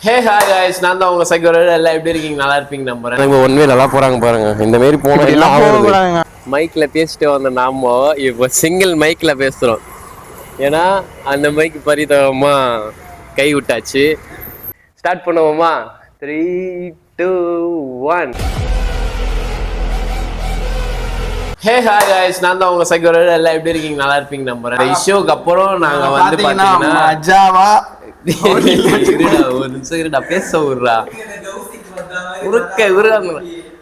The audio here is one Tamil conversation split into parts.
ஹே ஹாய் गाइस நான் தான் உங்க சைக்கோ எல்லாம் எப்படி இருக்கீங்க நல்லா இருப்பீங்க நம்புறேன். நம்ம ஒன் வே நல்லா போறாங்க பாருங்க. இந்த மாதிரி போனா எல்லாம் ஆகுது. மைக்ல பேசிட்டு வந்த நாம இப்போ சிங்கிள் மைக்ல பேசுறோம். ஏன்னா அந்த மைக் பரிதாபமா கை விட்டாச்சு. ஸ்டார்ட் பண்ணுவோமா? 3 2 1. ஹே ஹாய் गाइस நான் தான் உங்க சைக்கோ எல்லாம் எப்படி இருக்கீங்க நல்லா இருப்பீங்க நம்புறேன். இந்த ஷோக்கு அப்புறம் நாங்க வந்து பாத்தீங்கன்னா மஜாவா ஒரு நிமிஷம் பேச விடுறா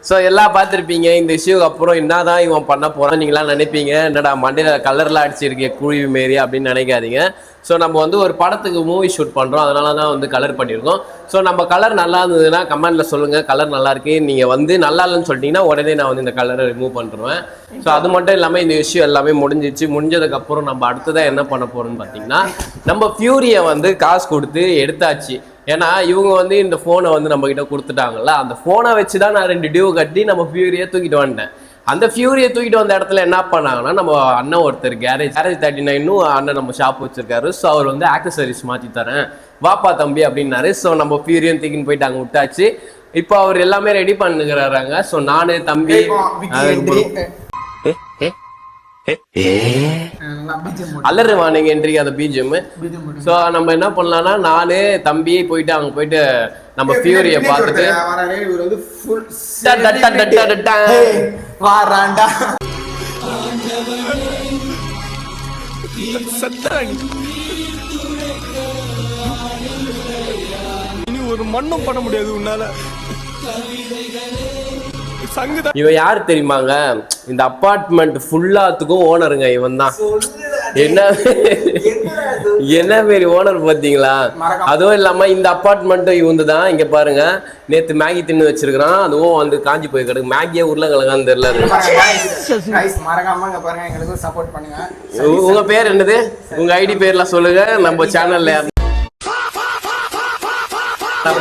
ஸோ எல்லாம் பார்த்துருப்பீங்க. இந்த இஷ்யூக்கு அப்புறம் என்னதான் இவன் பண்ண போறான் நீங்களாம் நினைப்பீங்க. என்னடா மண்டையில கலர்லாம் அடிச்சிருக்கே குழிவு மாரி அப்படின்னு நினைக்காதீங்க. ஸோ நம்ம வந்து ஒரு படத்துக்கு மூவி ஷூட் பண்ணுறோம், அதனால தான் வந்து கலர் பண்ணியிருக்கோம். ஸோ நம்ம கலர் நல்லா இருந்ததுன்னா கமெண்ட்ல சொல்லுங்கள் கலர் நல்லா இருக்கு. நீங்கள் வந்து நல்லா இல்லைன்னு சொல்லிட்டீங்கன்னா உடனே நான் வந்து இந்த கலரை ரிமூவ் பண்ணிடுவேன். ஸோ அது மட்டும் இல்லாமல் இந்த இஷ்யூ எல்லாமே முடிஞ்சிச்சு. முடிஞ்சதுக்கப்புறம் நம்ம அடுத்ததான் என்ன பண்ண போகிறோம்னு பார்த்தீங்கன்னா நம்ம ஃபியூரியை வந்து காசு கொடுத்து எடுத்தாச்சு. ஏன்னா இவங்க வந்து இந்த ஃபோனை வந்து நம்ம கிட்ட கொடுத்துட்டாங்கல்ல, அந்த ஃபோனை வச்சு தான் நான் 2 டியூ கட்டி நம்ம ஃபியூரியை தூக்கிட்டு வந்துட்டேன். அந்த ஃபியூரியை தூக்கிட்டு வந்த இடத்துல என்ன பண்ணாங்கன்னா நம்ம அண்ணன் ஒருத்தர் கேரேஜ் 39 அண்ணன் நம்ம ஷாப் வச்சிருக்காரு. ஸோ அவர் வந்து ஆக்சசரிஸ் மாற்றி தரேன் வாப்பா தம்பி அப்படின்னாரு. ஸோ நம்ம ஃபியூரியும் தூக்கின்னு போயிட்டு அங்கே விட்டாச்சு. இப்போ அவர் எல்லாமே ரெடி பண்ணுகிறாங்க. ஸோ நானு தம்பி அலறுவானுங்க என்றி அந்த பிஜிஎம். ஸோ நம்ம என்ன பண்ணலாம்னா நானு தம்பி போயிட்டு அங்கே போயிட்டு நம்ம ஃபியூரியை பார்த்துட்டு ஒரு மண்ணும் பண்ண முடியாது உன்னால. இவன் யாரு தெரியுமாங்க? இந்த அப்பார்ட்மெண்ட் ஃபுல்லாத்துக்கும் ஓனருங்க இவன் தான். என்ன மாரி ஓனர் பாத்தீங்களா? அதுவும் இல்லாம இந்த அப்பார்ட்மெண்ட்டும் இவந்து தான். இங்க பாருங்க நேத்து மேகி தின்னு வச்சிருக்கான், அதுவும் வந்து காஞ்சி போய் கிடக்கு. மேகியா உருளைக்கிழங்கான்னு தெரியல. உங்க பேர் என்னது? உங்க ஐடி பேர்லாம் சொல்லுங்க. நம்ம சேனல்ல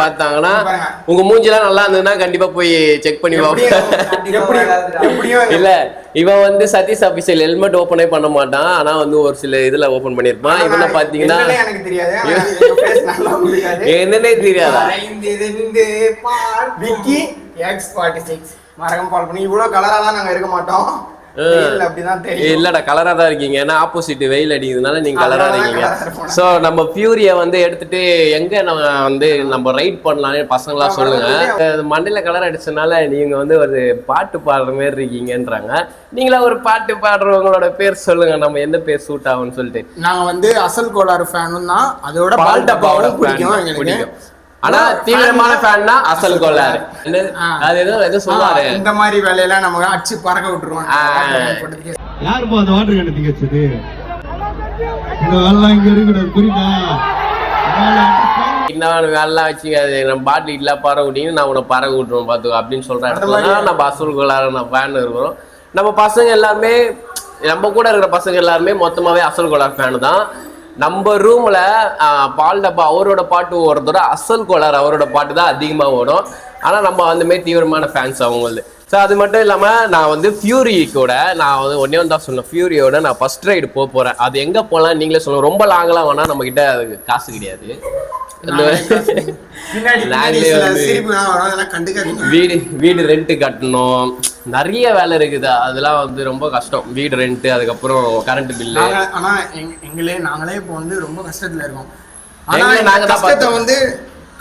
பார்த்தாங்கன்னா உங்க மூஞ்சிலாம் நல்லா இருந்ததுன்னா கண்டிப்பா போய் செக் பண்ணி இல்ல இவன் வந்து சதீஷ் ஆபீஸில் ஹெல்மெட் ஓபனே பண்ண மாட்டான். ஆனா வந்து ஒரு சில இதுல ஓபன் பண்ணிருப்பான். இவனை பாத்தீங்கன்னா என்னன்னே தெரியாதா? இவ்வளவு கலரா தான் நாங்க இருக்க மாட்டோம். இல்லடா கலரா தான் இருக்கீங்க. ஏன்னா ஆப்போசிட் வெயில் அடிக்கிறதுனால நீங்க கலரா இருக்கீங்க. சோ நம்ம ஃபியூரியை வந்து எடுத்துட்டு எங்க நம்ம வந்து நம்ம ரைட் பண்ணலாம்னு பசங்களா சொல்லுங்க. மண்டையில கலர் அடிச்சதுனால நீங்க வந்து ஒரு பாட்டு பாடுற மாதிரி இருக்கீங்கன்றாங்க. நீங்களா ஒரு பாட்டு பாடுறவங்களோட பேர் சொல்லுங்க, நம்ம எந்த பேர் சூட் ஆகும்னு சொல்லிட்டு. நாங்க வந்து அசல் கோளாறு ஃபேனும் தான், அதோட பால்டப்பாவோட பிடிக்கும். ஆனா தீவிரமான ஃபேன்னா அசல் கோளாறு. அது எது சொல்லாரு இந்த மாதிரி வேலையெல்லாம் நம்ம அடிச்சு பறக்க விட்டுருவோம். யாருப்பா அந்த வாட்டர் கேன் தூக்கி வச்சது? இந்த வேலைலாம் இங்க இருக்குடா, புரியுதா? இன்னும் வேலைலாம் வச்சுக்காது, நம்ம பாட்டில் இல்ல பறவை விட்டீங்கன்னு நான் உன்னை பறவை விட்டுருவோம் பார்த்துக்கோ அப்படின்னு சொல்ற இடத்துல நம்ம அசல் கோளாறு நம்ம ஃபேன் இருக்கிறோம். நம்ம பசங்க எல்லாருமே, நம்ம கூட இருக்கிற பசங்க எல்லாருமே மொத்தமாவே அசல் கோளாறு ஃபேனு தான். நம்ம ரூம்ல பால் டப்பா அவரோட பாட்டு ஓடுறதோட அசல் கோளாறு அவரோட பாட்டு தான் அதிகமா ஓடும். ஆனா நம்ம அந்த மாதிரி தீவிரமான ஃபேன்ஸ் அவங்களது. ஸோ அது மட்டும் இல்லாம நான் வந்து ஃபியூரி கூட நான் வந்து ஒன்னே ஒன்று தான் சொன்னேன். ஃபியூரியோட நான் ஃபர்ஸ்ட் ரைடு போறேன். அது எங்க போகலாம் நீங்களே சொல்லுங்க. ரொம்ப லாங்கெல்லாம் வேணா, நம்ம கிட்ட அதுக்கு காசு கிடையாது. வீடு ரெண்ட் கட்டணும், நிறைய வேலை இருக்குது. அதெல்லாம் வந்து ரொம்ப கஷ்டம். வீடு ரெண்ட், அதுக்கப்புறம் கரண்ட் பில்லு. ஆனா நாங்களே இப்போ வந்து ரொம்ப கஷ்டத்துல இருக்கோம். ஆனா நாங்க கஷ்டத்தை வந்து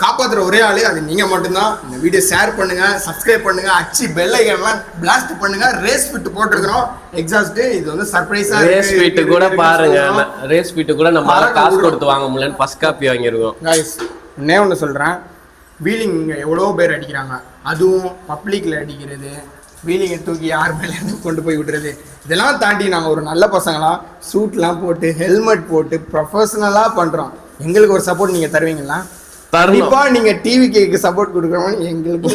காப்பாத்துற ஒரே ஆளு அது நீங்க மட்டும்தான். இந்த வீடியோ ஷேர் பண்ணுங்க, சப்ஸ்கிரைப் பண்ணுங்க, அச்சி பெல் ஐகான்லாம் பிளாஸ்ட் பண்ணுங்க. ரேஸ் ஃபிட் போட்டுருக்கோம் எக்ஸாஸ்ட். இது வந்து சர்ப்ரைஸா ரேஸ் ஃபிட் கூட பாருங்க. ரேஸ் ஃபிட் கூட நம்ம காசு கொடுத்து வாங்க முடியலன்னு ஃபர்ஸ்ட் காப்பி வாங்கிருக்கோம். गाइस ஒண்ணே ஒன்று சொல்றேன், வீலிங் எவ்வளோ பேர் அடிக்கிறாங்க, அதுவும் பப்ளிக்ல அடிக்கிறது, வீலிங்கை தூக்கி யார் மேலே கொண்டு போய் விடுறது, இதெல்லாம் தாண்டி நாங்கள் ஒரு நல்ல பசங்களா சூட்லாம் போட்டு ஹெல்மெட் போட்டு ப்ரொஃபஷனலா பண்றோம். எங்களுக்கு ஒரு சப்போர்ட் நீங்க தருவீங்களா? கண்டிப்பா நீங்க டிவி கேக்கு சப்போர்ட் கொடுக்கறவங்க எங்களுக்கு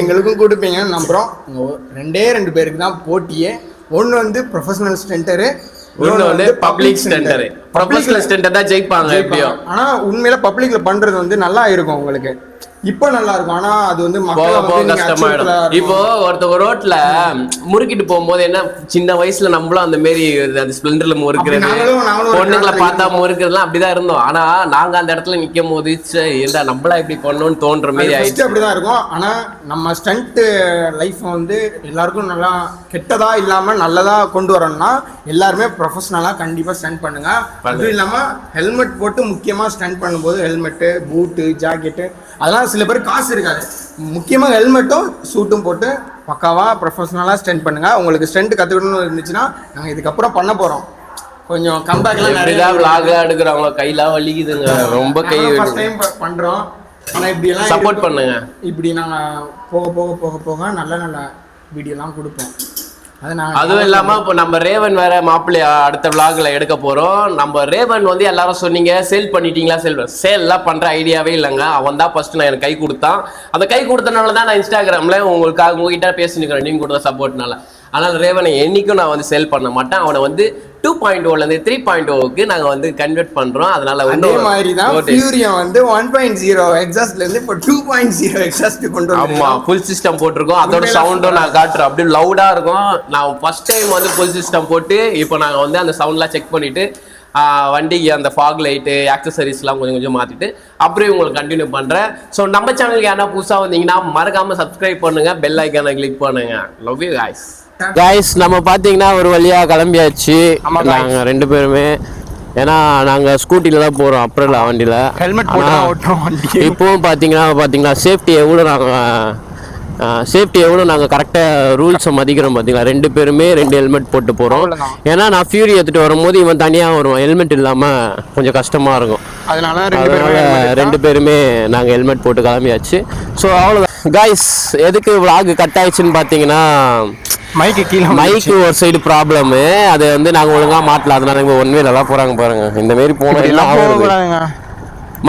எங்களுக்கும் கொடுப்பீங்க நம்புறோம். 2 பேருக்கு தான் போட்டியே. ஒன்னு வந்து ப்ரொஃபஷனல் ஸ்டண்டரு, இன்னொன்னு வந்து பப்ளிக் ஸ்டண்டரு. ப்ரொஃபஷனல் ஸ்டண்ட் தான் ஜெயிப்பாங்க எப்படியும். ஆனா உண்மையில பப்ளிக்ல பண்றது வந்து நல்லா இருக்கும் உங்களுக்கு, இப்போ நல்லா இருக்கும். ஆனா அது வந்து போக போக கஷ்டமாயிடும். இப்போ ஒருத்தவங்க ரோட்ல முறுக்கிட்டு போகும்போது என்ன, சின்ன வயசுல நம்மளும் அந்த மாரி அந்த ஸ்ப்ளெண்டர்ல முறுக்கிறது, பொண்ணுங்களை பார்த்தா முறுக்கிறதுலாம் அப்படிதான் இருந்தோம். ஆனா நாங்க அந்த இடத்துல நிக்கும் போது ஏண்டா நம்மளா இப்படி பண்ணணும்னு தோன்ற மாதிரி ஆயிடுச்சு. அப்படிதான் இருக்கும். ஆனா நம்ம ஸ்டண்ட் லைஃப் வந்து எல்லாருக்கும் நல்லா கெட்டதா இல்லாம நல்லதா கொண்டு வரணும்னா எல்லாருமே ப்ரொஃபஷனலா கண்டிப்பா ஸ்டண்ட் பண்ணுங்க. அதுவும் இல்லாம ஹெல்மெட் போட்டு முக்கியமா ஸ்டண்ட் பண்ணும்போது ஹெல்மெட்டு, பூட்டு, ஜாக்கெட்டு அதெல்லாம் சில பேர் காசு இருக்காது. முக்கியமாக ஹெல்மெட்டும் சூட்டும் போட்டு பக்காவாக ப்ரொஃபஷனலாக ஸ்டெண்ட் பண்ணுங்க. உங்களுக்கு ஸ்டெண்ட் கற்றுக்கணும்னு இருந்துச்சுன்னா நாங்கள் இதுக்கப்புறம் பண்ண போகிறோம். கொஞ்சம் கம்பேக்லாம் நிறையா விளாக்லாம் எடுக்கிறவங்க கையெல்லாம் வலிக்குதுங்க, ரொம்ப கை ஃபர்ஸ்ட் டைம் பண்ணுறோம். ஆனால் இப்படியெல்லாம் சப்போர்ட் பண்ணுங்க. இப்படி நாங்கள் போக போக போக போக நல்ல நல்ல வீடியோலாம் கொடுப்போம். அதுவும் இல்லாம இப்போ நம்ம ரேவன் வேற மாப்பிள்ளையா அடுத்த விளாக்ல எடுக்க போறோம். நம்ம ரேவன் வந்து எல்லாரும் சொன்னீங்க சேல் பண்ணிட்டீங்களா, சேல் எல்லாம் பண்ற ஐடியாவே இல்லைங்க. அவன் தான் ஃபர்ஸ்ட் நான் எனக்கு கை கொடுத்தான். அந்த கை கொடுத்தனால தான் நான் இன்ஸ்டாகிராம்ல உங்களுக்காக உங்ககிட்ட பேசினுக்கிறேன், நீங்க கொடுத்த சப்போர்ட்னால. ஆனால் ரேவனை என்னைக்கும் நான் வந்து சேல் பண்ண மாட்டேன். அவனை வந்து 2.0 3.0க்கு நாங்க வந்து கன்வெர்ட் பண்றோம். அதனால அதே மாதிரி தான் ஃபியூரியா வந்து 1.0 எக்ஸாஸ்ட்ல இருந்து இப்போ 2.0 எக்ஸாஸ்ட் கொண்டு வரோம். ஆமா, ஃபுல் சிஸ்டம் போட்டுருக்கோம். அதோட சவுண்டும் நான் காட்டுறேன், அப்படியே லவுடா இருக்கும். நான் ஃபர்ஸ்ட் டைம் வந்து ஃபுல் சிஸ்டம் போட்டு இப்போ நாங்க வந்து அந்த சவுண்ட்லாம் செக் பண்ணிட்டு வண்டிக்கு அந்த ஃபாக் லைட்டு ஆக்சசரிஸ்லாம் கொஞ்சம் கொஞ்சம் மாற்றிட்டு அப்படியே உங்களுக்கு கண்டினியூ பண்ணுறேன். ஸோ நம்ம சேனலுக்கு யாரா புதுசாக வந்தீங்கன்னா மறக்காமல் சப்ஸ்கிரைப் பண்ணுங்கள், பெல் ஐக்கானை கிளிக் பண்ணுங்கள். Love you guys. நம்ம பார்த்தீங்கன்னா ஒரு வழியாக கிளம்பியாச்சு நாங்கள் 2 பேருமே. ஏன்னா நாங்கள் ஸ்கூட்டியில் தான் போகிறோம், அப்புறம் வண்டியில் ஹெல்மெட் போட்டு இப்போவும் பார்த்தீங்கன்னா சேஃப்டி எவ்வளோ நாங்கள் கரெக்டாக ரூல்ஸை மதிக்கிறோம். பார்த்தீங்களா 2 பேருமே 2 ஹெல்மெட் போட்டு போகிறோம். ஏன்னா நான் ஃபியூரி எடுத்துகிட்டு வரும்போது இவன் தனியாக வருவான், ஹெல்மெட் இல்லாமல் கொஞ்சம் கஷ்டமாக இருக்கும். அதனால 2 பேருமே நாங்கள் ஹெல்மெட் போட்டு கிளம்பியாச்சு. ஸோ அவ்வளோதான் காய்ஸ். எதுக்கு விளாக் கட் ஆயிடுச்சுன்னு பார்த்தீங்கன்னா மைக்கு ஒரு சைடு ப்ராப்ளமு, அது வந்து நாங்கள் ஒழுங்காக மாட்டல. அதனால இங்கே ஒன் வேலாம் போகிறாங்க பாருங்க, இந்த மாரி போனோம்.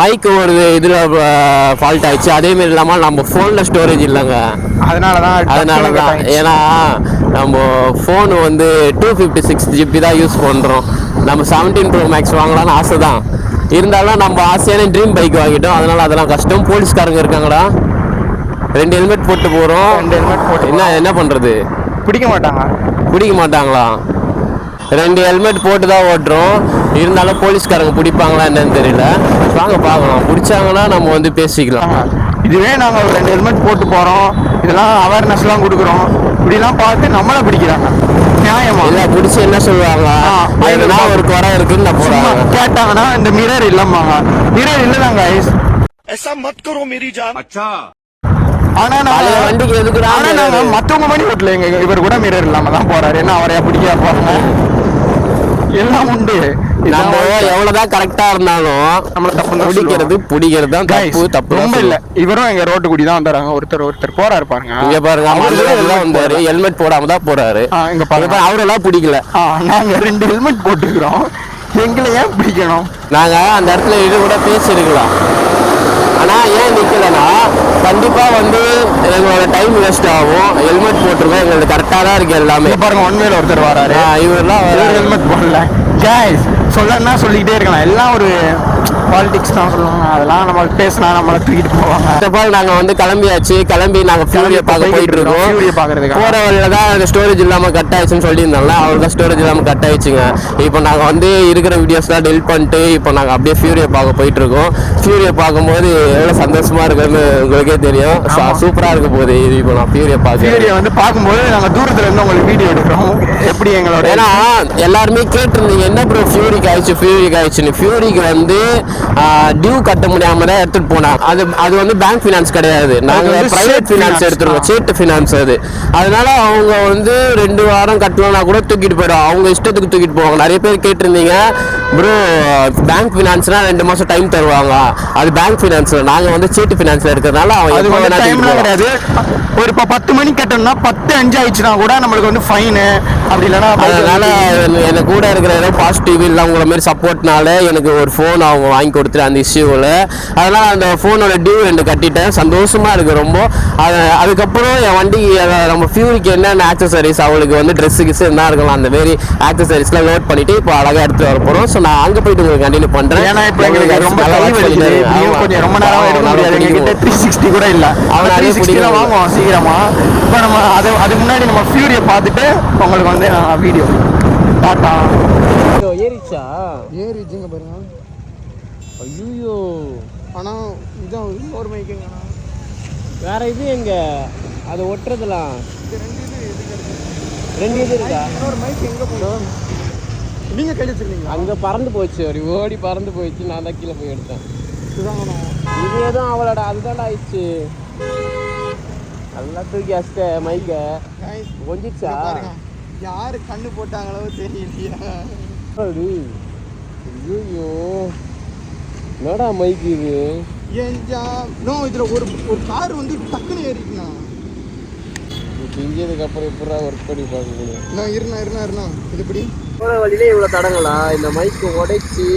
மைக்கு ஒரு இதில் ஃபால்ட் ஆயிடுச்சு. அதேமாரி இல்லாமல் நம்ம ஃபோனில் ஸ்டோரேஜ் இல்லைங்க, அதனால தான். ஏன்னா நம்ம ஃபோனு வந்து 256 GB தான் யூஸ் பண்ணுறோம். நம்ம 17 Pro Max வாங்கலாம்னு ஆசை தான், இருந்தாலும் நம்ம ஆசையான ட்ரீம் பைக் வாங்கிட்டோம். அதனால அதெல்லாம் கஷ்டம். போலீஸ்காரங்க இருக்காங்கடா, 2 ஹெல்மெட் போட்டு போகிறோம். 2 ஹெல்மெட் போட்டு என்ன பண்ணுறது, பிடிக்க மாட்டாங்களா? 2 ஹெல்மெட் போட்டு தான் ஓட்டுறோம், இருந்தாலும் போலீஸ்காரங்க பிடிப்பாங்களா என்னன்னு தெரியல. வாங்க பார்க்கலாம், பிடிச்சாங்கன்னா நம்ம வந்து பேசிக்கலாம். இதுவே நாங்கள் 2 ஹெல்மெட் போட்டு போகிறோம், இதெல்லாம் அவேர்னஸ்லாம் கொடுக்குறோம், இப்படிலாம் பார்த்து நம்மளை பிடிக்கிறாங்க. நியாயமா இல்லை? பிடிச்சி என்ன சொல்லுவாங்க, ஒரு குறை இருக்குன்னு நான் போகிறாங்க. கேட்டாங்கன்னா இந்த மிரர் இல்லம்மாங்க, மிரர் இல்லைதாங்க. ஆனா வண்டிக்கு எதுக்கு மற்றவங்க மணி ஓட்டல, இவர் கூட மிரர் இல்லாம தான் போறாரு. என்ன அவரையா பிடிக்க போறாங்க, எல்லாம் உண்டு. நம்ம எவ்வளவுதான் கரெக்டா இருந்தாலும் நம்மள தப்பு பிடிக்கிறது தான் தப்பு ரொம்ப இல்ல. இவரும் எங்க ரோட்டு கூடி தான் வந்தாங்க. ஒருத்தர் போறாரு பாருங்க, இங்க பாருங்க, வந்தாரு ஹெல்மெட் போடாம தான் போறாரு. இங்க பாருங்க, அவரெல்லாம் பிடிக்கல. நாங்க 2 ஹெல்மெட் போட்டுக்கிறோம், எங்களை ஏன் பிடிக்கணும்? நாங்க அந்த இடத்துல இது கூட பேசிருக்கலாம். ஆனால் ஏன் நிற்கலைன்னா கண்டிப்பாக வந்து எங்களோட டைம் வேஸ்ட் ஆகும். ஹெல்மெட் போட்டிருக்கோம், எங்களுக்கு கரெக்டாக தான் இருக்குது எல்லாமே. பாருங்க, ஒன்வேல ஒருத்தர் வராரு, இவரெல்லாம் ஹெல்மெட் போடல. கேஸ் சொல்லணும்னா சொல்லிக்கிட்டே இருக்கலாம், எல்லாம் ஒரு பாலிடிக்ஸ் தான் சொல்லுவாங்க. அதெல்லாம் நம்ம பேசினா நம்மளை தூக்கிட்டு போவாங்க. நாங்கள் வந்து கிளம்பி நாங்கள் ஃபியூரியை பார்க்க போயிட்டு இருக்கோம். ஃபியூரியை பார்க்கறதுக்கு போகிற வழியில் தான் அந்த ஸ்டோரேஜ் இல்லாமல் கட் ஆயிடுச்சுன்னு சொல்லியிருந்தாங்களா, அவருக்கு தான் ஸ்டோரேஜ் இல்லாமல் கட் ஆயிடுச்சுங்க. இப்போ நாங்கள் வந்து இருக்கிற வீடியோஸ்லாம் டெலிட் பண்ணிட்டு இப்போ நாங்கள் அப்படியே ஃபியூரியை பார்க்க போயிட்டு இருக்கோம். ஃபியூரியை பார்க்கும்போது எவ்வளோ சந்தோஷமா இருக்குன்னு உங்களுக்கே தெரியும். சூப்பராக இருக்க போகுது. இப்போ நான் ஃபியூரியை வந்து பார்க்கும்போது நாங்கள் தூரத்தில் இருந்து உங்களுக்கு வீடியோ எடுக்கிறோம். எப்படி எங்களோட, ஏன்னா எல்லாருமே கேட்டிருந்தீங்க என்ன ப்ரோ ஃபியூரிக்கு ஆயிடுச்சுன்னு. ஃபியூரிக்கு வந்து டியூ கட்ட முடியாம தான் எடுத்துட்டு போனாங்க. அது வந்து பேங்க் ஃபினான்ஸ் கிடையாது, நாங்க பிரைவேட் ஃபினான்ஸ் எடுத்துருக்கோம், சேட்டு ஃபினான்ஸ். அதனால அவங்க வந்து 2 வாரம் கட்டலன்னா கூட தூக்கிட்டு போயிடும், அவங்க இஷ்டத்துக்கு தூக்கிட்டு போவாங்க. நிறைய பேர் கேட்டிருந்தீங்க ப்ரோ பேங்க் ஃபினான்ஸ்னா 2 மாசம் டைம் தருவாங்க, அது பேங்க் ஃபினான்ஸ். நாங்க வந்து சேட்டு ஃபினான்ஸ்ல இருக்கிறதுனால அவங்க டைம்லாம் கிடையாது. ஒரு இப்போ 10 மணிக்கு கட்டணும்னா 10:05 ஆயிடுச்சுன்னா கூட நம்மளுக்கு வந்து ஃபைனு அப்படி இல்லைன்னா. அதனால எனக்கு கூட இருக்கிற ஏதோ பாசிட்டிவ் இல்லை உங்களை மாதிரி சப்போர்ட்னால எனக்கு ஒரு ஃபோன் அவங்க அவங்க வாங்கி கொடுத்துட்டு அந்த இஷ்யூவில். அதனால் அந்த ஃபோனோட டியூ 2 கட்டிட்டேன். சந்தோஷமாக இருக்குது ரொம்ப. அதுக்கப்புறம் என் வண்டிக்கு நம்ம ஃபியூரிக்கு என்னென்ன ஆக்சசரிஸ் அவளுக்கு வந்து ட்ரெஸ்ஸு கிஸ்ஸு என்ன இருக்கலாம் அந்த மாரி ஆக்சசரிஸ்லாம் லோட் பண்ணிவிட்டு இப்போ அழகாக எடுத்துகிட்டு வர போகிறோம். ஸோ நான் அங்கே போயிட்டு உங்களுக்கு கண்டினியூ பண்ணுறேன். ஏன்னா இப்போ எங்களுக்கு ரொம்ப கொஞ்சம் ரொம்ப நேரம் எடுக்க முடியாது. எங்ககிட்ட 360 கூட இல்லை. அவன் 360 தான் வாங்குவோம் சீக்கிரமாக. இப்போ நம்ம அதுக்கு முன்னாடி நம்ம ஃபியூரியை பார்த்துட்டு உங்களுக்கு வந்து வீடியோ டாட்டா. ஏறிச்சா? ஏறிச்சுங்க பாருங்க. ஐயோ, ஆனால் இதான் ஒரு மைக்குங்க. வேற இது எங்க அது ஒட்டுறதுலாம் 2 இது இருக்கா? இன்னொரு மைக் எங்கே போனோம்? நீங்கள் கையில் வச்சுருந்தீங்க? அங்கே பறந்து போச்சு, ஒரு ஓடி பறந்து போயிடுச்சு. நான் தான் கீழே போய் எடுத்தேன். இது எதுவும் அவளோட அதுதான் ஆயிடுச்சு. நல்லா தூக்கி அஷ்ட மைக்க கொஞ்சிச்சா? யாரு கண்ணு போட்டாங்களோ தெரியலையா? ஐயோ, என்னடா மைக் இது? இதுல ஒரு கார் வந்து டக்குன்னு ஏறிக்குண்ணா. செஞ்சதுக்கு அப்புறம் எப்படா ஒர்க் பண்ணி பார்க்க முடியும்? நான் இருனா இது எப்படி போகிற வழியிலே இவ்வளோ தடங்களா? இந்த மைக்கு உடைச்சி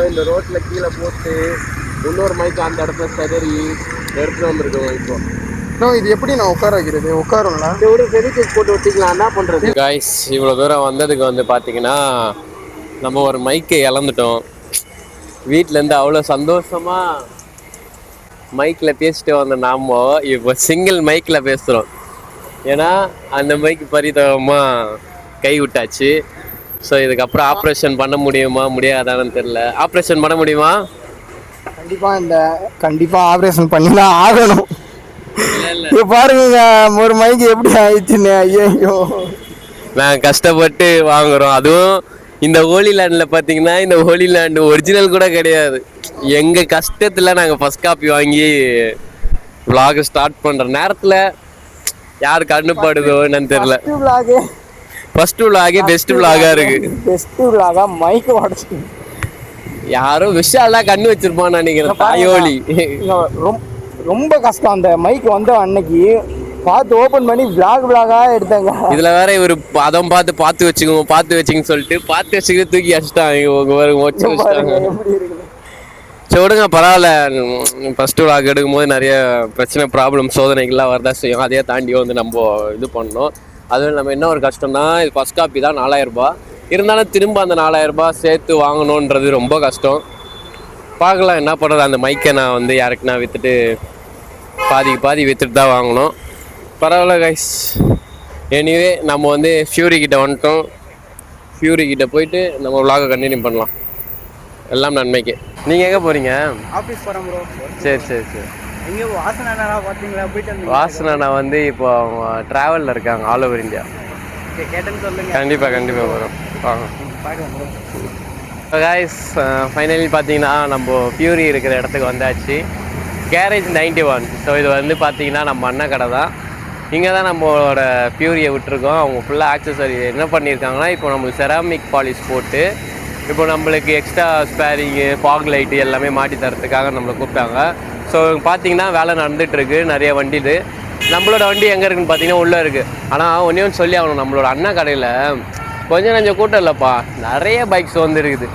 இந்த ரோட்டில் கீழே போட்டு இன்னொரு மைக்கு அந்த இடத்துல சதறி எடுத்துட்டு வந்துருக்கோம். இப்போ இது எப்படி நான் உட்கார வைக்கிறது? உட்காருங்களா? ஒரு ஃபெவிக்விக் போட்டு ஒட்டிக்கலாம். என்ன பண்ணுறது காய்ஸ்? இவ்வளோ தூரம் வந்ததுக்கு வந்து பார்த்தீங்கன்னா நம்ம ஒரு மைக்கை இழந்துட்டோம். வீட்டிலேருந்து அவ்வளோ சந்தோஷமாக மைக்கில் பேசிட்டு வந்த நாம இப்போ சிங்கிள் மைக்கில் பேசுகிறோம். ஏன்னா அந்த மைக்கு பரிதாபமாக கை விட்டாச்சு. ஸோ இதுக்கப்புறம் ஆப்ரேஷன் பண்ண முடியுமா முடியாதான்னு தெரில. ஆப்ரேஷன் பண்ண முடியுமா? கண்டிப்பாக ஆப்ரேஷன் பண்ணி தான் ஆகணும். இப்போ பாருங்க ஒரு மைக்கு எப்படி ஆயிடுச்சுன்னு. ஐயோ, நாங்கள் கஷ்டப்பட்டு வாங்குகிறோம். அதுவும் இந்த ஹோலி லேண்டில் பார்த்தீங்கன்னா இந்த ஹோலி லேண்டு ஒரிஜினல் கூட கிடையாது. எங்கள் கஷ்டத்தில் நாங்கள் ஃபஸ்ட் காப்பி வாங்கி விலாக் ஸ்டார்ட் பண்ணுற நேரத்தில் யார் கண்ணுப்படுதோ என்னன்னு தெரியல. ஃபர்ஸ்ட் விலாகே பெஸ்ட் விலாகா இருக்கு. பெஸ்ட் விலாகா மைக் உடைச்சு யாரும் விஷாலா கண்ணு வச்சிருப்பான்னு நினைக்கிறேன். தாயோலி ரொம்ப கஷ்டம். அந்த மைக் வந்த அன்னைக்கு பார்த்து ஓபன் பண்ணி விளாகா எடுத்தாங்க. இதுல வேற இவர் பதம் பார்த்து வச்சுங்கன்னு சொல்லிட்டு பார்த்து வச்சுக்கிட்டு தூக்கி அடிச்சிட்டாங்க. சரி விடுங்க, பரவாயில்ல. ஃபர்ஸ்ட் விலாக் எடுக்கும் போது நிறைய பிரச்சனை ப்ராப்ளம் சோதனைகள்லாம் வரதா செய்யும். அதையே தாண்டி வந்து நம்ம இது பண்ணோம். அதுவும் நம்ம என்ன ஒரு கஷ்டம்னா இது ஃபஸ்ட் காப்பி தான் 4000 ரூபாய். இருந்தாலும் திரும்ப அந்த 4000 ரூபாய் சேர்த்து வாங்கணுன்றது ரொம்ப கஷ்டம். பார்க்கலாம் என்ன பண்ணுறது. அந்த மைக்கை நான் வந்து யாருக்குன்னா விற்றுட்டு பாதி விற்றுட்டு தான் வாங்கணும். பரவாயில்ல கைஸ். எனிவே நம்ம வந்து ஃபியூரி கிட்ட வந்துட்டோம். ஃபியூரி கிட்ட போயிட்டு நம்ம விலாகை கண்டினியூ பண்ணலாம். எல்லாம் நன்மைக்கு. நீங்கள் எங்கே போகிறீங்க? ஆஃபீஸ் போகிறேன் ப்ரோ. சரி. எங்கே வாசனா பார்த்தீங்களா? போயிட்டு வாசனா வந்து இப்போ அவங்க ட்ராவலில் இருக்காங்க ஆல் ஓவர் இந்தியா. கேட்டேன்னு சொல்லுங்கள். கண்டிப்பாக வரும். வாங்க காய்ஸ். ஃபைனலி பார்த்தீங்கன்னா நம்ம ஃபியூரி இருக்கிற இடத்துக்கு வந்தாச்சு. கேரேஜ் 91. ஸோ இது வந்து பார்த்தீங்கன்னா நம்ம அண்ணன் கடை தான். இங்கே தான் நம்மளோட ஃபியூரியை விட்டுருக்கோம். அவங்க ஃபுல்லாக ஆக்சசரி என்ன பண்ணியிருக்காங்கன்னா இப்போ நம்மளுக்கு செராமிக் பாலிஷ் போட்டு இப்போ நம்மளுக்கு எக்ஸ்ட்ரா ஸ்பேரிங்கு ஃபாக் லைட்டு எல்லாமே மாட்டி தரத்துக்காக நம்மளை கூப்பிட்டாங்க. ஸோ பார்த்தீங்கன்னா வேலை நடந்துகிட்ருக்கு. நிறைய வண்டி இது. நம்மளோட வண்டி எங்கே இருக்குதுன்னு பார்த்தீங்கன்னா உள்ளே இருக்குது. ஆனால் ஒன்றே ஒன்று சொல்லி ஆகணும், நம்மளோட அண்ணா கடையில் கொஞ்சம் கூட்டம் இல்லைப்பா, நிறைய பைக்ஸ் வந்து இருக்குது.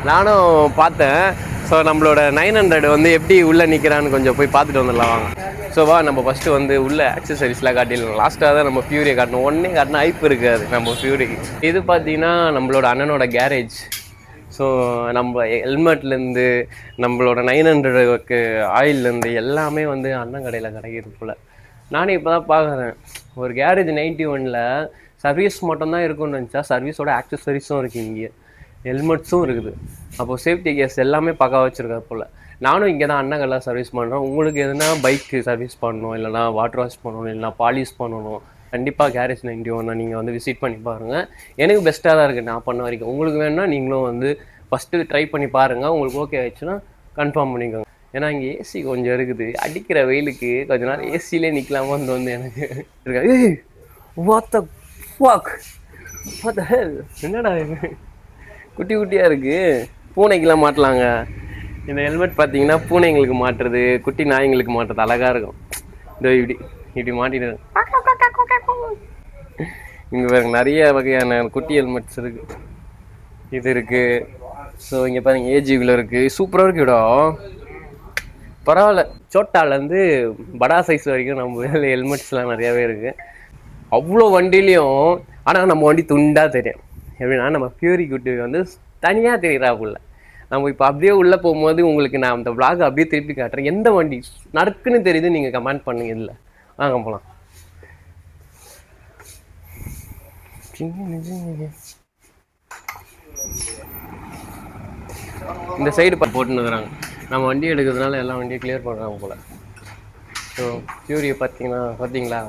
நானும் பார்த்தேன். ஸோ நம்மளோட 900 வந்து எப்படி உள்ளே நிற்கிறான்னு கொஞ்சம் போய் பார்த்துட்டு வந்துடலாம் வாங்க. ஸோ வா நம்ம ஃபஸ்ட்டு வந்து உள்ள ஆக்சசரிஸ்லாம் காட்டிடலாம். லாஸ்ட்டாக தான் நம்ம ஃபியூரியை காட்டணும். ஒன்றே காட்டினா ஐப்பு இருக்காது நம்ம ஃபியூரிக்கு. இது பார்த்தீங்கன்னா நம்மளோட அண்ணனோட கேரேஜ். ஸோ நம்ம ஹெல்மெட்லேருந்து நம்மளோட 900க்கு ஆயில்லேருந்து எல்லாமே வந்து அண்ணன் கடையில் கிடைக்கிது போல். நானே இப்போ தான் பார்க்குறேன். ஒரு கேரேஜ் 91ல் சர்வீஸ் மட்டும்தான் இருக்குன்னு நினச்சா சர்வீஸோட ஆக்சசரிஸும் இருக்குது. இங்கே ஹெல்மெட்ஸும் இருக்குது. அப்போது சேஃப்டி கேஸ் எல்லாமே பக்கா வச்சுருக்காரு போல். நானும் இங்கே தான் அண்ணன் கடையில் சர்வீஸ் பண்ணுறேன். உங்களுக்கு எதுனா பைக்கு சர்வீஸ் பண்ணணும், இல்லைனா வாட்டர் வாஷ் பண்ணணும், இல்லைனா பாலிஷ் பண்ணணும், கண்டிப்பாக கேரேஜ் 91 நீங்கள் வந்து விசிட் பண்ணி பாருங்கள். எனக்கு பெஸ்ட்டாக தான் இருக்குது நான் பண்ண வரைக்கும். உங்களுக்கு வேணும்னா நீங்களும் வந்து ஃபஸ்ட்டு ட்ரை பண்ணி பாருங்கள். உங்களுக்கு ஓகே ஆயிடுச்சுன்னா கன்ஃபார்ம் பண்ணிக்கோங்க. ஏன்னா இங்கே ஏசி கொஞ்சம் இருக்குது. அடிக்கிற வெயிலுக்கு கொஞ்ச நேரம் ஏசியிலே நிற்கலாமான்னு வந்து எனக்கு இருக்காது. What the fuck, what the hell, என்னடா குட்டி குட்டியாக இருக்குது. பூனைக்கெலாம் மாட்டலாங்க. இந்த ஹெல்மெட் பார்த்தீங்கன்னா பூனைங்களுக்கு மாட்டுறது, குட்டி நாய்ங்களுக்கு மாட்டுறது அழகாக இருக்கும். இதோ இப்படி மாட்டிட்டு இங்கே வேறு நிறைய வகையான குட்டி ஹெல்மெட்ஸ் இருக்குது. இது இருக்குது, ஸோ இங்கே பாருங்க ஏஜிவில் இருக்குது, சூப்பராக இருக்கு இடம். பரவாயில்ல, சோட்டாலேருந்து படா சைஸ் வரைக்கும் நம்ம ஹெல்மெட்ஸ்லாம் நிறையாவே இருக்குது. அவ்வளோ வண்டிலையும் ஆனால் நம்ம வண்டி துண்டாக தெரியும். எப்படின்னா நம்ம ஃபியூரி குட்டி வந்து தனியாக தெரியுறாப்புல. நம்ம இப்போ அப்படியே உள்ளே போகும்போது உங்களுக்கு நான் அந்த vlog அப்படியே திருப்பி காட்டுறேன். எந்த வண்டி நறுக்குன்னு தெரியுது நீங்கள் கமெண்ட் பண்ணுங்க. இல்லை வாங்க போகலாம். இந்த சைடு போட்டுன்னு இருக்கிறாங்க. நம்ம வண்டி எடுக்கிறதுனால எல்லா வண்டியும் கிளியர் பண்ணுறாங்க போல். ஸோ ஃபியூரியை பார்த்தீங்களா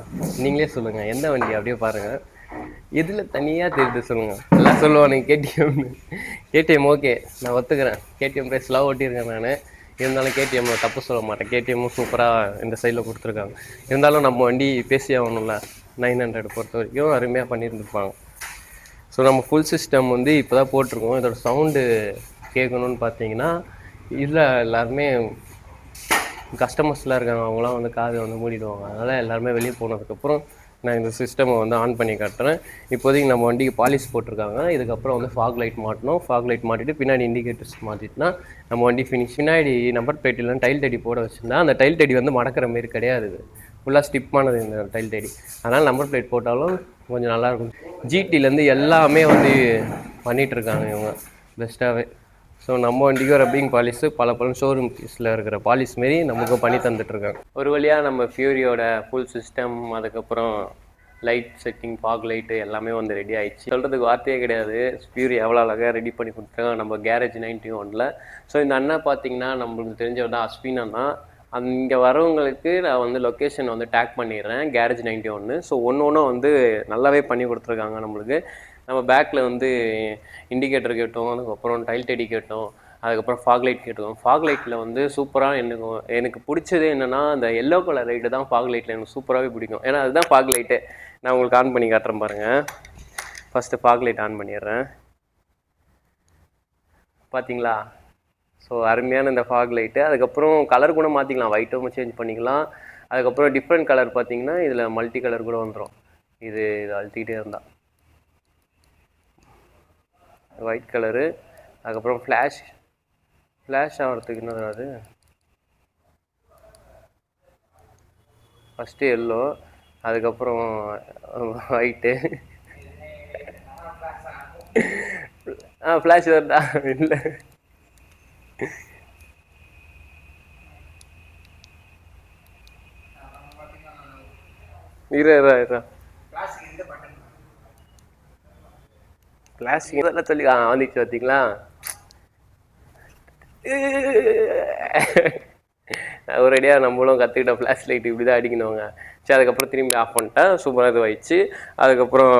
நீங்களே சொல்லுங்கள் எந்த வண்டி அப்படியே பாருங்கள். எதில் தனியாக தெரியுது சொல்லுங்கள். எல்லாம் சொல்லுவானுங்க கேடிஎம் ஓகே நான் ஒத்துக்கிறேன். கேடிஎம் ப்ரைஸ்லாம் ஓட்டியிருக்கேன் நான். இருந்தாலும் கேடிஎம் தப்பு சொல்ல மாட்டேன். கேடிஎம்மும் சூப்பராக இந்த சைடில் கொடுத்துருக்காங்க. இருந்தாலும் நம்ம வண்டி பேசி ஆகணும்ல. 900 பொறுத்த வரைக்கும் அருமையாக பண்ணியிருந்துருப்பாங்க. ஸோ நம்ம ஃபுல் சிஸ்டம் வந்து இப்போ தான் போட்டிருக்கோம். இதோட சவுண்டு கேட்கணுன்னு பார்த்தீங்கன்னா இதில் எல்லாருமே கஸ்டமர்ஸ்லாம் இருக்காங்க, அவங்களாம் வந்து காதை வந்து மூடிடுவாங்க. அதனால் எல்லாருமே வெளியே போனதுக்கப்புறம் நான் இந்த சிஸ்டமை வந்து ஆன் பண்ணி காட்டுறேன். இப்போதைக்கு நம்ம வண்டிக்கு பாலிஷ் போட்டிருக்காங்க. இதுக்கப்புறம் வந்து ஃபாக் லைட் மாட்டணும். ஃபாக் லைட் மாட்டிட்டு பின்னாடி இண்டிகேட்டர்ஸ் மாட்டிட்டுனா நம்ம வண்டி ஃபினிஷ். பின்னாடி நம்பர் பிளேட் இல்லைன்னு டைல் தடி போட வச்சுருந்தா அந்த டைல் தடி வந்து மடக்கிற மாரி கிடையாது. ஃபுல்லாக ஸ்டிப்பானது இந்த டைல் தடி. அதனால் நம்பர் பிளேட் போட்டாலும் கொஞ்சம் நல்லாயிருக்கும். ஜிடிலேருந்து எல்லாமே வந்து பண்ணிகிட்ருக்காங்க இவங்க பெஸ்ட்டாகவே. ஸோ நம்ம வண்டிக்கு ரப்பிங் பாலிஷு பல ஷோரூம் பீஸில் இருக்கிற பாலிஷ் மாரி நமக்கும் பண்ணி தந்துட்டுருக்காங்க. ஒரு வழியாக நம்ம ஃபியூரியோட ஃபுல் சிஸ்டம், அதுக்கப்புறம் லைட் செட்டிங், ஃபாக் லைட்டு எல்லாமே வந்து ரெடி ஆகிடுச்சு. சொல்கிறதுக்கு வார்த்தையே கிடையாது. ஃபியூரி எவ்வளோ அழகாக ரெடி பண்ணி கொடுத்துருக்காங்க நம்ம கேரேஜ் 91. ஸோ இந்த அண்ணா பார்த்தீங்கன்னா நம்மளுக்கு தெரிஞ்சவர் தான், அஸ்வின் அண்ணா. இங்கே வரவங்களுக்கு நான் வந்து லொக்கேஷன் வந்து டேக் பண்ணிடுறேன், கேரேஜ் 91. ஸோ ஒன்று வந்து நல்லாவே பண்ணி கொடுத்துருக்காங்க நம்மளுக்கு. நம்ம பேக்கில் வந்து இண்டிகேட்டர் கேட்டோம், அதுக்கப்புறம் டைல் டெடி கேட்டோம், அதுக்கப்புறம் ஃபாக் லைட் கேட்டோம். ஃபாக் லைட்டில் வந்து சூப்பராக எனக்கு பிடிச்சது என்னென்னா அந்த எல்லோ கலர் லைட்டு தான் ஃபாக் லைட்டில் எனக்கு சூப்பராகவே பிடிக்கும். ஏன்னா அதுதான் ஃபாக் லைட்டு. நான் உங்களுக்கு ஆன் பண்ணி காட்டுறேன் பாருங்கள். ஃபஸ்ட்டு ஃபாக் லைட் ஆன் பண்ணிடுறேன். பார்த்தீங்களா? ஸோ அருமையான இந்த ஃபாக் லைட்டு. அதுக்கப்புறம் கலர் கூட மாற்றிக்கலாம், ஒயிட்டும் சேஞ்ச் பண்ணிக்கலாம். அதுக்கப்புறம் டிஃப்ரெண்ட் கலர் பார்த்தீங்கன்னா இதில் மல்டி கலர் கூட வந்துடும். இது அழுத்திக்கிட்டே இருந்தால் ஒயிட் கலரு. அதுக்கப்புறம் ஃப்ளாஷ் ஆகிறதுக்கு என்ன அது, ஃபஸ்ட்டு எல்லோ, அதுக்கப்புறம் ஒயிட்டு. ஃப்ளாஷ் வருதா? இல்லை, இருறா பிளாஸ்டிக் இதெல்லாம் சொல்லி வந்துச்சு பார்த்தீங்களா? ஒரேடியாக நம்மளும் கற்றுக்கிட்ட ஃப்ளாஷ் லைட் இப்படி தான் அடிக்கணுங்க. சரி, அதுக்கப்புறம் திரும்பி ஆஃப் பண்ணிட்டேன். சூப்பராக இது ஆயிடுச்சு. அதுக்கப்புறம்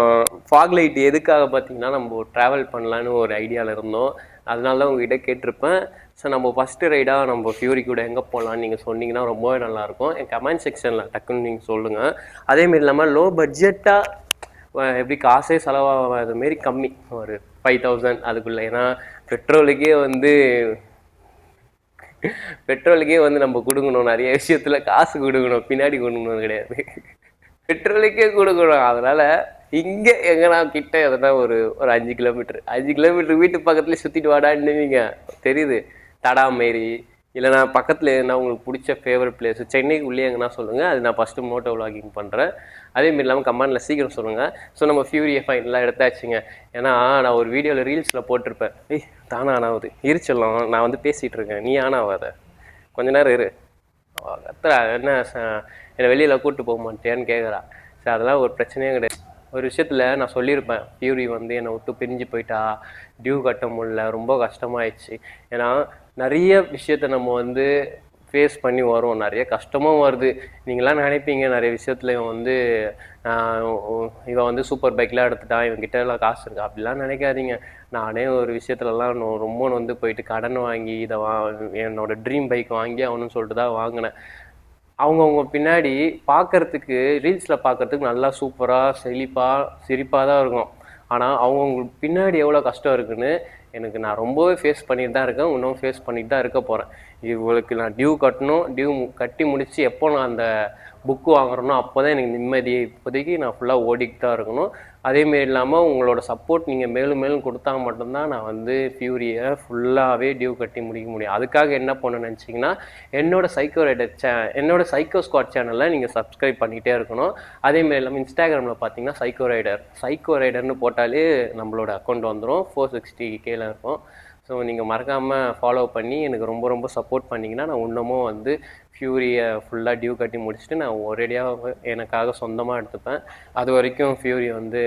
ஃபாக் லைட் எதுக்காக பார்த்தீங்கன்னா நம்ம ட்ராவல் பண்ணலான்னு ஒரு ஐடியாவில் இருந்தோம். அதனால தான் உங்ககிட்ட கேட்டிருப்பேன். ஸோ நம்ம ஃபஸ்ட்டு ரைடாக நம்ம ஃபியூரி கூட எங்கே போகலான்னு நீங்கள் சொன்னீங்கன்னா ரொம்பவே நல்லாயிருக்கும். என் கமெண்ட் செக்ஷனில் டக்குன்னு நீங்கள் சொல்லுங்கள். அதேமாரி இல்லாமல் லோ பட்ஜெட்டாக எப்படி காசே செலவாகாத மாரி கம்மி, ஒரு 5000 அதுக்குள்ளே. ஏன்னா பெட்ரோலுக்கே வந்து நம்ம கொடுக்கணும், நிறைய விஷயத்தில் காசு கொடுக்கணும், பின்னாடி கொடுக்கணும் கிடையாது, பெட்ரோலுக்கே கொடுக்கணும். அதனால் இங்கே எங்கன்னா கிட்ட எதனா ஒரு 5 கிலோமீட்டர் வீட்டு பக்கத்துலேயே சுற்றிட்டு வாடான்னு நீங்கள் தெரியுது. தடா மாரி இல்லைனா பக்கத்தில் எதுனா உங்களுக்கு பிடிச்ச ஃபேவரட் பிளேஸ் சென்னைக்கு உள்ளே எங்கன்னா சொல்லுங்கள். அது நான் ஃபஸ்ட்டு மோட்டோ விலாகிங் பண்ணுறேன். அதேமாரி இல்லாமல் கமெண்டில் சீக்கிரம் சொல்லுங்கள். ஸோ நம்ம ஃபியூரியை ஃபைனலாக எடுத்தாச்சுங்க. ஏன்னா நான் ஒரு வீடியோவில் ரீல்ஸில் போட்டிருப்பேன், தானே ஆனாவது இருச்சலாம், நான் வந்து பேசிகிட்டு இருக்கேன், நீ ஆனாவாத கொஞ்ச நேரம் இரு, கத்துறா என்ன என்னை வெளியில் கூப்பிட்டு போக மாட்டேன்னு கேட்குறா. சரி, அதெல்லாம் ஒரு பிரச்சனையே கிடையாது. ஒரு விஷயத்தில் நான் சொல்லியிருப்பேன், ஃபியூரி வந்து என்னை விட்டு பிரிஞ்சு போயிட்டா, டியூ கட்ட முடியல, ரொம்ப கஷ்டமாயிடுச்சு. ஏன்னா நிறைய விஷயத்த நம்ம வந்து ஃபேஸ் பண்ணி வரும், நிறைய கஷ்டமும் வருது. நீங்களாம் நினைப்பீங்க நிறைய விஷயத்தில் இவன் வந்து சூப்பர் பைக்லாம் எடுத்துட்டான், இவன்கிட்ட எல்லாம் காசு இருக்கா, அப்படிலாம் நினைக்காதீங்க. நானே ஒரு விஷயத்துலலாம் ரொம்ப வந்து போயிட்டு கடன் வாங்கி இதை என்னோட ட்ரீம் பைக் வாங்கி அவனுன்னு சொல்லிட்டு தான் வாங்கினேன். அவங்கவுங்க பின்னாடி பார்க்குறதுக்கு ரீல்ஸில் பார்க்குறதுக்கு நல்லா சூப்பராக சிரிப்பாக தான் இருக்கும். ஆனால் அவங்கவுங்களுக்கு பின்னாடி எவ்வளோ கஷ்டம் இருக்குதுன்னு நான் ரொம்பவே ஃபேஸ் பண்ணிட்டு தான் இருக்கேன், இன்னும் ஃபேஸ் பண்ணிட்டு தான் இருக்க போகிறேன். இவங்களுக்கு நான் டியூ கட்டணும், டியூ கட்டி முடித்து எப்போ நான் அந்த புக்கு வாங்குறேனோ அப்போ தான் எனக்கு நிம்மதியை. இப்போதைக்கு நான் ஃபுல்லாக ஓடிக்கிட்டு தான் இருக்கணும். அதேமாரி இல்லாமல் உங்களோட சப்போர்ட் நீங்கள் மேலும் மேலும் கொடுத்தா மட்டும்தான் நான் வந்து ஃபியூரியை ஃபுல்லாகவே டியூ கட்டி முடிக்க முடியும். அதுக்காக என்ன பண்ணணும்னு நினச்சிங்கன்னா என்னோட சைக்கோ ஸ்குவாட் சேனலில் நீங்கள் சப்ஸ்கிரைப் பண்ணிகிட்டே இருக்கணும். அதேமாரி இல்லாமல் இன்ஸ்டாகிராமில் பார்த்தீங்கன்னா சைக்கோ ரைடர்னு போட்டாலே நம்மளோட அக்கௌண்ட் வந்துடும். 460K இருக்கும். ஸோ நீங்கள் மறக்காமல் ஃபாலோ பண்ணி எனக்கு ரொம்ப ரொம்ப சப்போர்ட் பண்ணிங்கன்னா நான் இன்னமும் வந்து ஃபியூரியை ஃபுல்லாக டியூ கட்டி முடிச்சுட்டு நான் ஒரேடியாக எனக்காக சொந்தமாக எடுத்துப்பேன். அது வரைக்கும் ஃபியூரி வந்து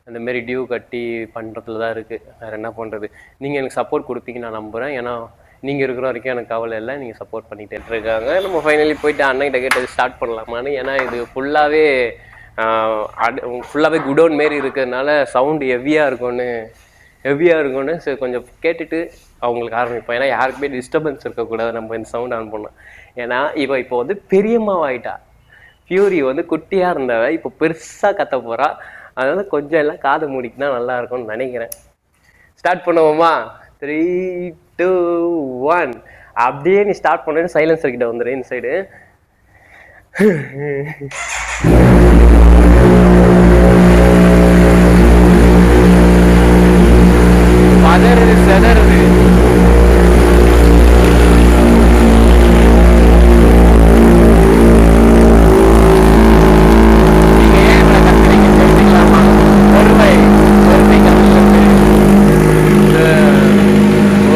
அந்தமாரி டியூ கட்டி பண்ணுறதுல தான் இருக்குது. வேறு என்ன பண்ணுறது? நீங்கள் எனக்கு சப்போர்ட் கொடுப்பீங்க நான் நம்புகிறேன். ஏன்னா நீங்கள் இருக்கிற வரைக்கும் எனக்கு கவலை இல்லை. நீங்கள் சப்போர்ட் பண்ணிகிட்டே இருக்காங்க. நம்ம ஃபைனலி போயிட்டு அண்ணன்கிட்ட கேட்டது ஸ்டார்ட் பண்ணலாமான்னு. ஏன்னா இது ஃபுல்லாகவே குடோன் மாரி இருக்கிறதுனால சவுண்டு ஹெவியாக இருக்கும்னு சரி கொஞ்சம் கேட்டுட்டு அவங்களுக்கு ஆரம்பிப்போம். ஏன்னா யாருக்குமே டிஸ்டர்பன்ஸ் இருக்கக்கூடாது நம்ம இந்த சவுண்ட் ஆன் பண்ணோம். ஏன்னா இப்போ வந்து பெரியம்மாவாயிட்டா. ஃபியூரி வந்து குட்டியாக இருந்தவ இப்போ பெருசாக கத்த போகிறா. அதனால் கொஞ்சம் எல்லாம் காது மூடிக்கினா நல்லா இருக்கும்னு நினைக்கிறேன். ஸ்டார்ட் பண்ணுவோமா? 3, 2, 1 அப்படியே நீ ஸ்டார்ட் பண்ணுன்னு சைலன்சர் கிட்ட வந்துடு இந்த சைடு. பதறுது செதறுது.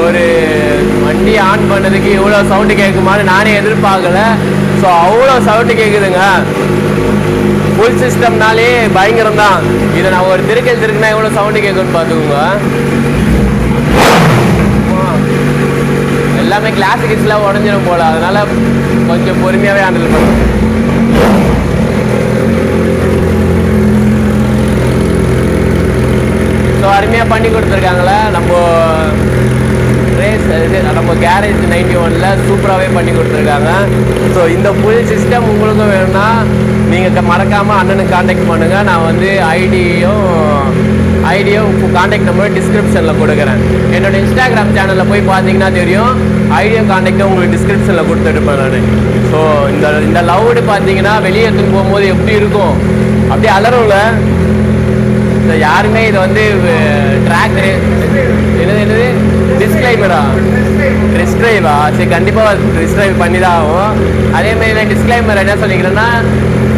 ஒரு வண்டி ஆன் பண்ணதுக்கு இவ்வளோ சவுண்டு கேட்குமான்னு நானே எதிர்பார்க்கல. ஸோ அவ்வளோ சவுண்டு கேட்குதுங்க. ஃபுல் சிஸ்டம்னாலே பயங்கரம் தான். இதை நான் ஒரு திருக்குனா எவ்வளோ சவுண்டு கேட்குன்னு பார்த்துக்கோங்க. எல்லாமே கிளாசிக்ஸ்லாம் உடஞ்சிடும் போல. அதனால கொஞ்சம் பொறுமையாகவே ஹேண்டில் பண்ணுவோம். ஸோ அருமையாக பண்ணி கொடுத்துருக்காங்களே நம்ம கேரேஜ் 91ல் சூப்பராகவே பண்ணி கொடுத்துருக்காங்க. ஸோ இந்த ஃபுல் சிஸ்டம் உங்களுக்கும் வேணும்னா நீங்கள் மறக்காமல் அண்ணனுக்கு காண்டாக்ட் பண்ணுங்கள். நான் வந்து ஐடியும் காண்டாக்ட் நம்பர் டிஸ்கிரிப்ஷனில் கொடுக்குறேன். என்னோட இன்ஸ்டாகிராம் சேனலில் போய் பார்த்தீங்கன்னா தெரியும். ஐடியும் காண்டாக்டும் உங்களுக்கு டிஸ்கிரிப்ஷனில் கொடுத்துருப்பேன் நான். ஸோ இந்த லவுடு பார்த்தீங்கன்னா வெளியே எடுத்துன்னு போகும்போது எப்படி இருக்கும்? அப்படியே அலறும்ல. யாருமே இதை வந்து ட்ராக் என்னது டிஸ்கிளைமரா டிஸ்கிரைவா? சரி, கண்டிப்பாக டிஸ்கிரைவ் பண்ணி தான் ஆகும். அதேமாரி நான் டிஸ்கிளைமர் என்ன சொல்லிக்கிறேன்னா,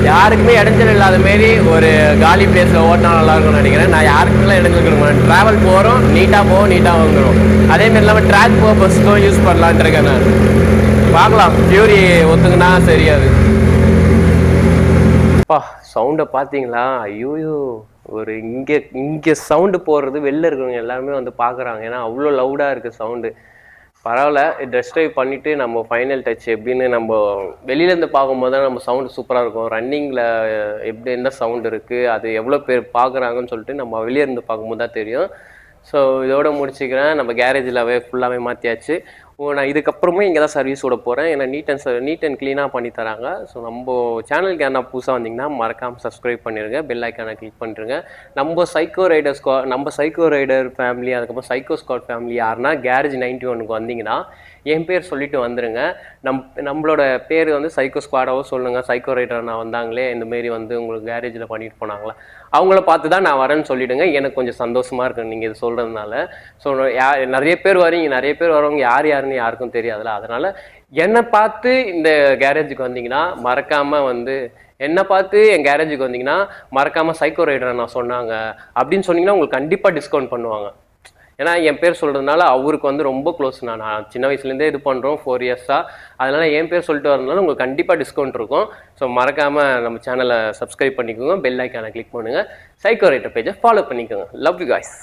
யாருக்குமே இடைஞ்சல் இல்லாத மாரி ஒரு காலி பிளேஸில் ஓட்டினா நல்லா இருக்கும்னு நினைக்கிறேன். நான் யாருக்குமே இடைஞ்சல் கொடுக்க ட்ராவல் போகிறோம், நீட்டாக போவோம், நீட்டாக வாங்குறோம். அதேமாரி இல்லாமல் ட்ராக் பர்பஸ்க்கும் யூஸ் பண்ணலான்ட்டு இருக்கேன் நான். பார்க்கலாம், ஃபியூரி ஒத்துக்குன்னா சரியாது. அப்பா சவுண்டை பார்த்தீங்களா? ஐயோயோ, ஒரு இங்கே சவுண்டு போடுறது வெளில இருக்கிறவங்க எல்லாருமே வந்து பார்க்குறாங்க. ஏன்னா அவ்வளோ லவுடாக இருக்குது சவுண்டு. பரவாயில்ல, டெஸ்ட் ட்ரைவ் பண்ணிவிட்டு நம்ம ஃபைனல் டச் எப்படின்னு நம்ம வெளியிலேருந்து பார்க்கும்போது தான் நம்ம சவுண்டு சூப்பராக இருக்கும். ரன்னிங்கில் எப்படி என்ன சவுண்டு இருக்குது, அது எவ்வளோ பேர் பார்க்குறாங்கன்னு சொல்லிட்டு நம்ம வெளியேருந்து பார்க்கும்போது தான் தெரியும். ஸோ இதோட முடிச்சுக்கிறேன். நம்ம கேரேஜில் ஃபுல்லாகவே மாற்றியாச்சு. நான் இதுக்கப்புறமே இங்கே தான் சர்வீஸ் விட போகிறேன். ஏன்னா நீட் அண்ட் க்ளீனாக பண்ணி தராங்க. ஸோ நம்ம சேனலுக்கு யாரா புதுசாக வந்தீங்கன்னா மறக்காமல் சப்ஸ்கிரைப் பண்ணிடுங்க, பெல் ஐக்கானை கிளிக் பண்ணிடுங்க. நம்ம சைக்கோ ரைடர் ஃபேமிலி, அதுக்கப்புறம் சைக்கோ ஸ்குவாட் ஃபேமிலி யாருன்னா கேரேஜ் 91க்கு வந்தீங்கன்னா என் பேர் சொல்லிட்டு வந்துடுங்க. நம்மளோட பேர் வந்து சைக்கோ ஸ்குவாடாவோ சொல்லுங்கள். சைக்கோ ரைடர் நான் வந்தாங்களே, இந்தமாரி வந்து உங்களுக்கு கேரேஜில் பண்ணிட்டு போனாங்களா, அவங்கள பார்த்து தான் நான் வரேன்னு சொல்லிவிடுங்க. எனக்கு கொஞ்சம் சந்தோஷமாக இருக்கும் நீங்கள் இது சொல்கிறதுனால. ஸோ நிறைய பேர் வரவங்க யாருன்னு யாருக்கும் தெரியாதுல்ல. அதனால் என்னை பார்த்து இந்த கேரேஜுக்கு வந்தீங்கன்னா மறக்காமல் வந்து என்னை பார்த்து என் கேரேஜுக்கு வந்தீங்கன்னா மறக்காமல் சைக்கோ ரைடரை நான் சொன்னாங்க அப்படின்னு சொன்னீங்கன்னா உங்களுக்கு கண்டிப்பாக டிஸ்கவுண்ட் பண்ணுவாங்க. ஏன்னா என் பேர் சொல்கிறதுனால அவருக்கு வந்து ரொம்ப க்ளோஸ். நான் சின்ன வயசுலேருந்தே இது பண்ணுறோம் 4 இயர்ஸாக. அதனால் என் பேர் சொல்லிட்டு வரதுனால உங்களுக்கு கண்டிப்பாக டிஸ்கவுண்ட் இருக்கும். ஸோ மறக்காமல் நம்ம சேனலை சப்ஸ்கிரைப் பண்ணிக்கோங்க, பெல் ஐக்கானை கிளிக் பண்ணுங்கள், சைக்கோ ரைடர் பேஜை ஃபாலோ பண்ணிக்கோங்க. Love you guys.